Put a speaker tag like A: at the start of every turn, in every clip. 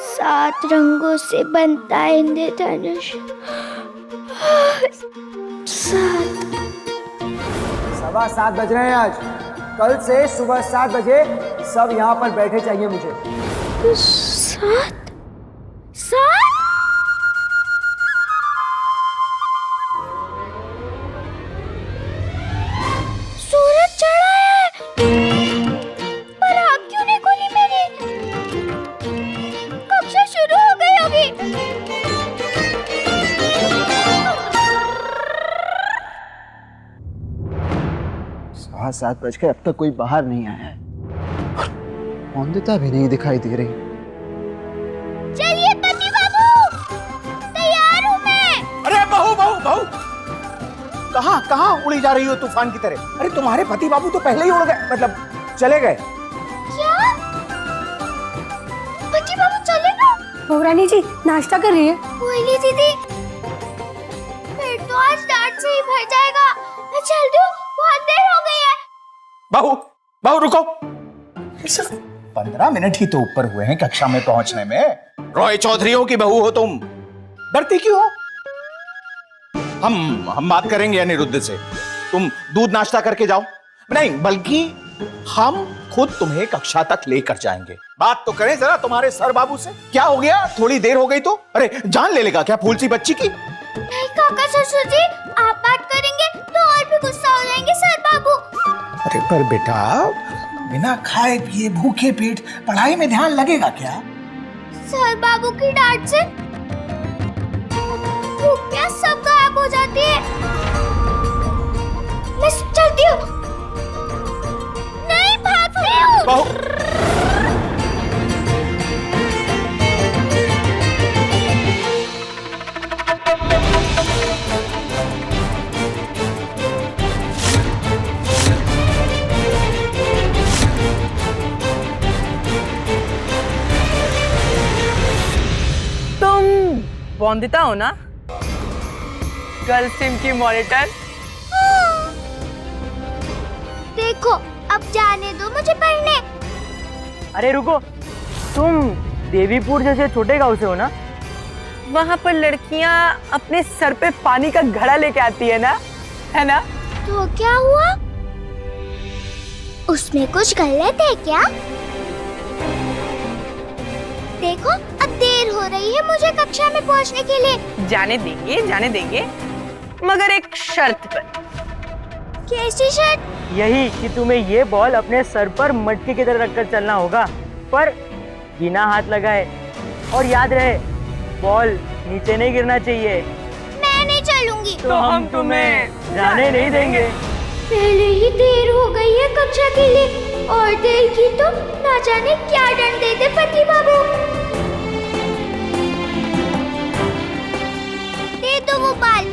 A: सात रंगों से बनता है इंद्रधनुष। सात।
B: 7:15 बज रहे हैं आज। कल से सुबह 7 बजे सब यहाँ पर बैठे चाहिए मुझे।
A: 7 7। सूरज चढ़ा है, पर आँख क्यों नहीं खुली मेरी? कक्षा शुरू हो गई होगी।
B: 7:15 बज गए, अब तक कोई बाहर नहीं आया है। वंदिता भी नहीं दिखाई दे रही।
A: चलिए पति बाबू, तैयार हूँ मैं।
C: अरे बहू बहू बहू, कहाँ कहाँ उड़ी जा रही हो तूफान की तरह? अरे तुम्हारे पति बाबू तो पहले ही उड़ गए, मतलब चले गए।
A: क्या पति बाबू चले गए?
D: बहुरानी जी नाश्ता कर रही है।
A: कोयली दीदी, फिर तो आज डांट से ही भर जाएगा। मैं चलती हूँ, बहुत देर हो गई है।
C: बहू बहू रुको, 15 मिनट ही तो ऊपर हुए हैं कक्षा में पहुंचने में। रॉय चौधरियों की बहू हो तुम, डरती क्यों हो? हम बात करेंगे अनिरुद्ध से। तुम दूध नाश्ता करके जाओ। नहीं, बल्कि हम खुद तुम्हें कक्षा तक लेकर जाएंगे। बात तो करें जरा तुम्हारे सर बाबू से। क्या हो गया? थोड़ी देर हो गई तो अरे जान ले लेगा क्या फूल सी बच्ची की?
A: नहीं काका ससुर जी, आप बात करेंगे तो और भी गुस्सा हो जाएंगे सर बाबू।
C: अरे पर बेटा, बिना खाए पिए भूखे पेट पढ़ाई में ध्यान लगेगा क्या?
A: सर बाबू की डांट से भूख प्यास सब गायब हो जाती है। मैं चलती हूँ। नहीं भागती हूँ।
C: बहू
E: वंदिता हो ना, गर्ल्स टीम की मॉनिटर?
A: देखो, अब जाने दो मुझे पढ़ने।
E: अरे रुको, तुम देवीपुर जैसे छोटे गांव से हो ना? वहाँ पर लड़कियाँ अपने सर पे पानी का घड़ा लेके आती है ना, है ना?
A: तो क्या हुआ? उसमें कुछ गलत है क्या? देखो, अब देर हो रही है मुझे कक्षा में पहुंचने के लिए।
E: जाने देंगे, मगर एक शर्त पर।
A: कैसी शर्त?
E: यही कि तुम्हें ये बॉल अपने सर पर मटके की तरह रखकर चलना होगा, पर बिना हाथ लगाए। और याद रहे, बॉल नीचे नहीं गिरना चाहिए।
A: मैं नहीं चलूंगी।
E: तो हम तुम्हें जाने नहीं देंगे।
A: पहले ही देर हो गई है कक्षा के लिए, और देर की तो ना जाने क्या दंड दे दे पति बाबू। दे दो वो बाल।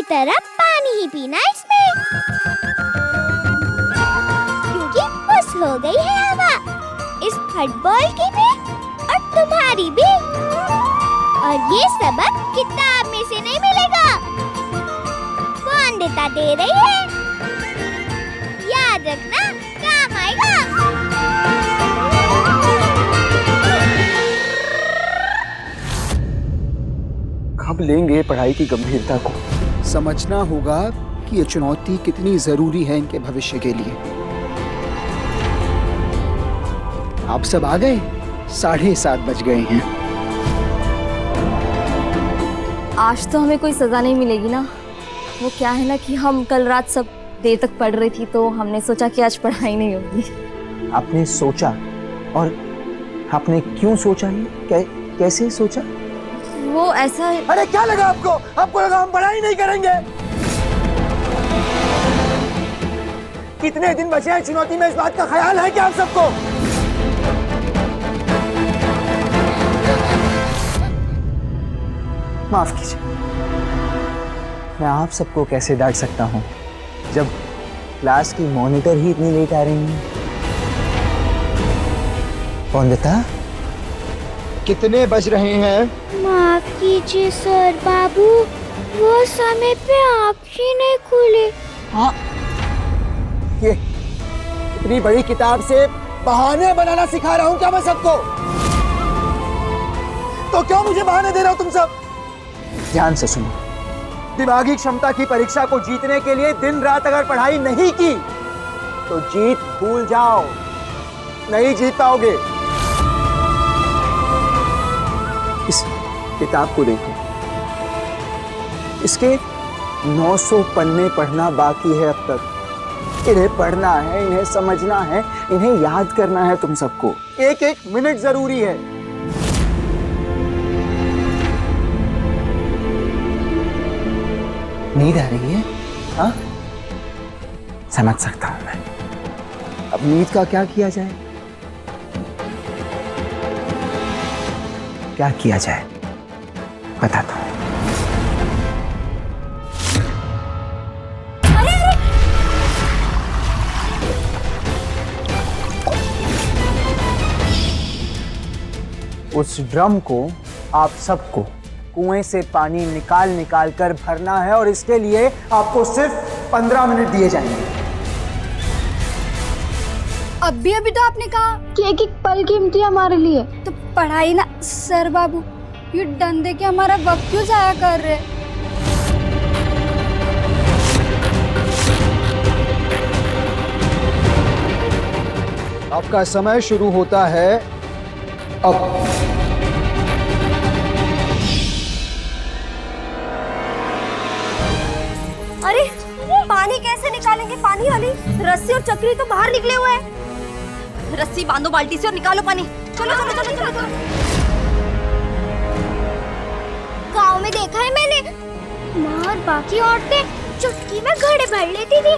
A: तरह पानी ही पीना इसमें, क्योंकि बस हो गई है हवा इस फुटबॉल की भी और तुम्हारी भी। और ये सबक किताब में से नहीं मिलेगा, वंदिता दे रही है, याद रखना काम आएगा।
B: कब लेंगे पढ़ाई की गंभीरता को? समझना होगा कि ये चुनौती कितनी जरूरी है इनके भविष्य के लिए। आप सब आ गए? 7:30 बज गए हैं।
D: आज तो हमें कोई सजा नहीं मिलेगी ना। वो क्या है ना कि हम कल रात सब देर तक पढ़ रही थी, तो हमने सोचा कि आज पढ़ाई नहीं होगी।
B: आपने सोचा? और आपने क्यों सोचा? ये कैसे सोचा?
D: वो ऐसा।
B: अरे क्या लगा आपको? आपको लगा हम पढ़ाई नहीं करेंगे? कितने दिन बचे हैं चुनौती में, इस बात का ख्याल है क्या आप सबको? माफ कीजिए, मैं आप सबको कैसे डांट सकता हूँ जब क्लास की मॉनिटर ही इतनी लेट आ रही है। वंदिता, कितने बज रहे हैं?
A: माफ कीजिए सर बाबू, वो समय पे आँख ही नहीं खुले।
B: हाँ, ये इतनी बड़ी किताब से बहाने बनाना सिखा रहा हूँ क्या मैं सबको? तो क्यों मुझे बहाने दे रहे हो तुम सब? ध्यान से सुनो, दिमागी क्षमता की परीक्षा को जीतने के लिए दिन रात अगर पढ़ाई नहीं की तो जीत भूल जाओ, नहीं जीत पाओगे। इस किताब को देखो, इसके 900 पन्ने पढ़ना बाकी है अब तक। इन्हें पढ़ना है, इन्हें समझना है, इन्हें याद करना है तुम सबको। एक एक मिनट जरूरी है। नींद आ रही है? हाँ, समझ सकता हूं मैं। अब नींद का क्या किया जाए? क्या किया जाए बताता हूं। उस ड्रम को आप सबको कुएं से पानी निकाल निकाल कर भरना है और इसके लिए आपको सिर्फ 15 मिनट दिए जाएंगे।
D: अभी तो आपने कहा कि एक एक पल कीमती हमारे लिए, तो पढ़ाई ना सर बाबू। ये डंडे के हमारा वक्त क्यों जाया कर रहे?
B: आपका समय शुरू होता है अब।
D: अरे पानी कैसे निकालेंगे? पानी वाली रस्सी और चक्री तो बाहर निकले हुए हैं। रस्सी बांधो बाल्टी से और निकालो पानी। चलो चलो चलो चलो चलो।
A: गांव में देखा है मैंने, माँ और बाकी औरतें चुटकी में घड़े भर लेती थी,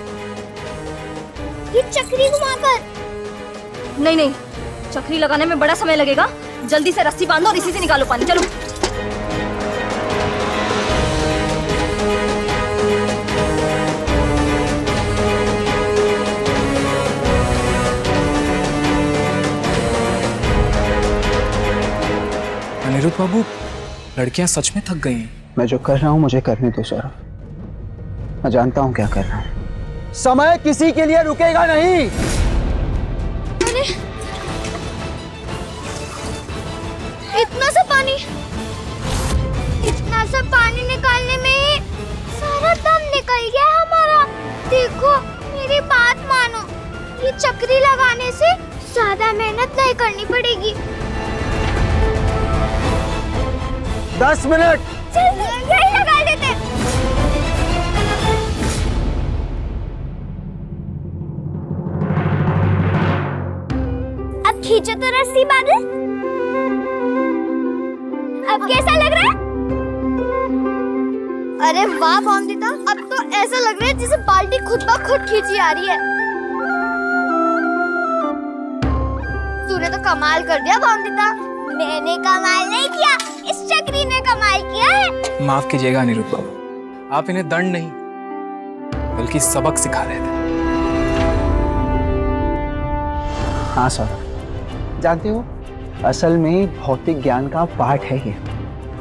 A: ये चक्री घुमाकर।
D: नहीं नहीं, चक्री लगाने में बड़ा समय लगेगा। जल्दी से रस्सी बांधो और इसी से निकालो पानी। चलो।
F: अनिरुद्ध बाबू, लड़कियां सच में थक गई हैं।
B: मैं जो कर रहा हूं मुझे करने दो सौरभ। मैं जानता हूं क्या कर रहा हूं। समय किसी के लिए रुकेगा नहीं।
A: इतना सा पानी निकालने में सारा दम निकल गया हमारा। देखो मेरी बात मानो, ये चक्री लगाने से ज्यादा मेहनत नहीं करनी पड़ेगी।
B: 10 मिनट।
A: चल यही लगा देते। अब खींचो तो रस्सी बांधो। अब कैसा लग रहा है? अरे वाह वंदिता, अब तो ऐसा लग रहा है जैसे बाल्टी खुद ब खुद खींची आ रही है। तूने तो कमाल कर दिया वंदिता। मैंने कमाल नहीं किया, इस चक्री ने कमाल किया है।
F: माफ कीजिएगा अनिरुद्ध बाबू, आप इन्हें दंड नहीं बल्कि सबक सिखा रहे थे।
B: हाँ सौरभ, जानते हो असल में भौतिक ज्ञान का पाठ है ये।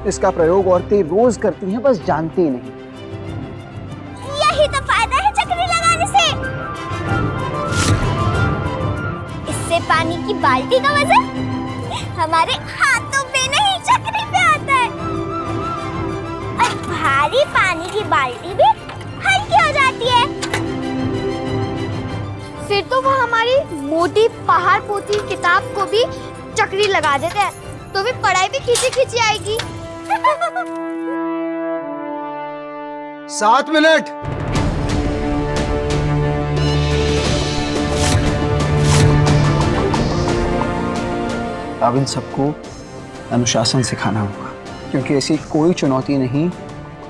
B: इसका प्रयोग औरतें रोज करती हैं, बस जानती नहीं।
A: यही तो फायदा है चक्री लगाने से। इससे पानी की बाल्टी का वजन हमारे हाथों पे नहीं चक्री पे आता है, और भारी पानी की बाल्टी भी हल्की हो जाती है। फिर तो वो हमारी मोटी पहाड़ पोथी किताब को भी चक्री लगा देते हैं, तो भी पढ़ाई भी खींची खींची आएगी।
B: 7 मिनट। अब इन सबको अनुशासन सिखाना होगा, क्योंकि ऐसी कोई चुनौती नहीं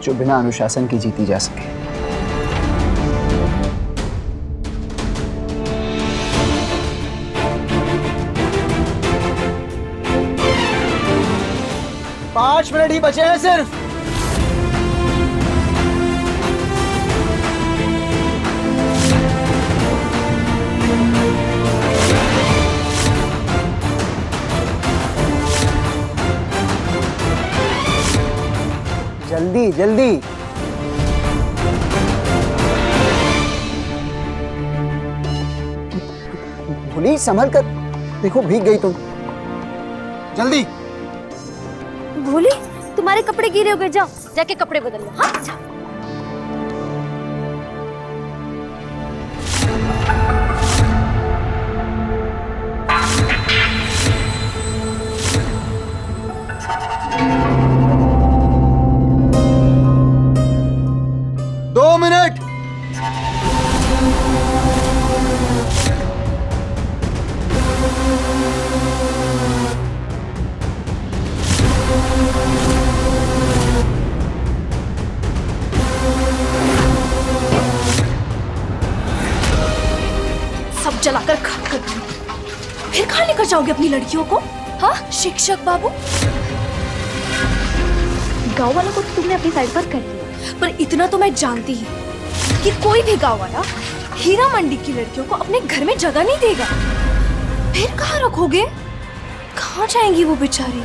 B: जो बिना अनुशासन की जीती जा सके। पांच मिनट ही बचे हैं सिर्फ। जल्दी जल्दी। भोली संभल कर, देखो भीग गई तुम। जल्दी।
D: भोली, तुम्हारे कपड़े गीले हो गए, जाओ जाके कपड़े बदल लो। हाँ जाओ।
B: दो मिनट।
D: सब जलाकर खाक कर दूंगी। फिर कहाँ लेकर जाओगे अपनी लड़कियों को? हाँ शिक्षक बाबू, गांव वालों को तो तुमने अपनी साइड पर कर लिया, पर इतना तो मैं जानती ही कि कोई भी गांव वाला हीरा मंडी की लड़कियों को अपने घर में जगह नहीं देगा। फिर कहाँ रखोगे? कहाँ जाएंगी वो बेचारी?